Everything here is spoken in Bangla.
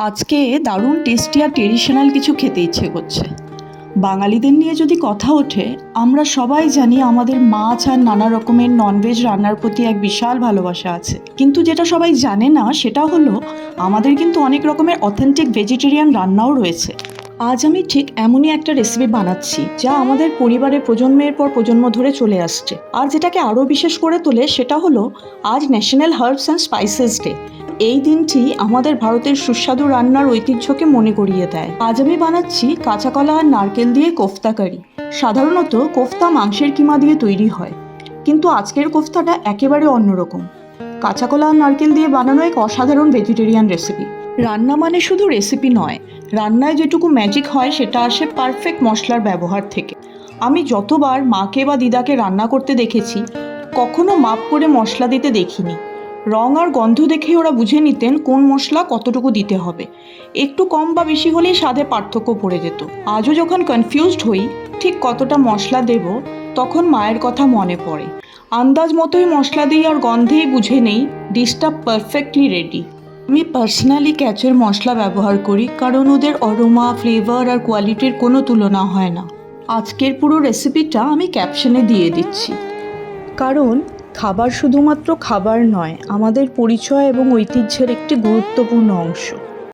আজকে দারুণ টেস্টি আর ট্রেডিশনাল কিছু খেতে ইচ্ছে করছে। বাঙালিদের নিয়ে যদি কথা ওঠে, আমরা সবাই জানি আমাদের মাছ আর নানা রকমের ননভেজ রান্নার প্রতি এক বিশাল ভালোবাসা আছে। কিন্তু যেটা সবাই জানে না সেটা হলো আমাদের কিন্তু অনেক রকমের অথেন্টিক ভেজিটেরিয়ান রান্নাও রয়েছে। আজ আমি ঠিক এমনই একটা রেসিপি বানাচ্ছি যা আমাদের পরিবারের প্রজন্মের পর প্রজন্ম ধরে চলে আসছে। আর যেটাকে আরও বিশেষ করে তোলে সেটা হলো আজ national herbs and spices day. এই দিনটি আমাদের ভারতের সুস্বাদু রান্নার ঐতিহ্যকে মনে করিয়ে দেয়। আজ আমি বানাচ্ছি কাঁচা কলা আর নারকেল দিয়ে কোফতা কারি। সাধারণত কোফতা মাংসের কিমা দিয়ে তৈরি হয়, কিন্তু আজকের কোফতাটা একেবারে অন্যরকম। কাঁচা কলা আর নারকেল দিয়ে বানানো এক অসাধারণ ভেজিটেরিয়ান রেসিপি। রান্না মানে শুধু রেসিপি নয়, রান্নায় যেটুকু ম্যাজিক হয় সেটা আসে পারফেক্ট মশলার ব্যবহার থেকে। আমি যতবার মাকে বা দিদাকে রান্না করতে দেখেছি, কখনো মাপ করে মশলা দিতে দেখিনি। রং আর গন্ধ দেখেই ওরা বুঝে নিতেন কোন মশলা কতটুকু দিতে হবে। একটু কম বা বেশি হলেই স্বাদে পার্থক্য পড়ে যেত। আজও যখন কনফিউজড হই ঠিক কতটা মশলা দেব, তখন মায়ের কথা মনে পড়ে। আন্দাজ মতোই মশলা দিই আর গন্ধেই বুঝে নেই ডিশটা পারফেক্টলি রেডি। আমি পার্সোনালি ক্যাচের মশলা ব্যবহার করি, কারণ ওদের অরোমা, ফ্লেভার আর কোয়ালিটির কোনো তুলনা হয় না। আজকের পুরো রেসিপিটা আমি ক্যাপশনে দিয়ে দিচ্ছি, কারণ খাবার শুধুমাত্র খাবার নয়, আমাদের পরিচয় এবং ঐতিহ্যের একটি গুরুত্বপূর্ণ অংশ।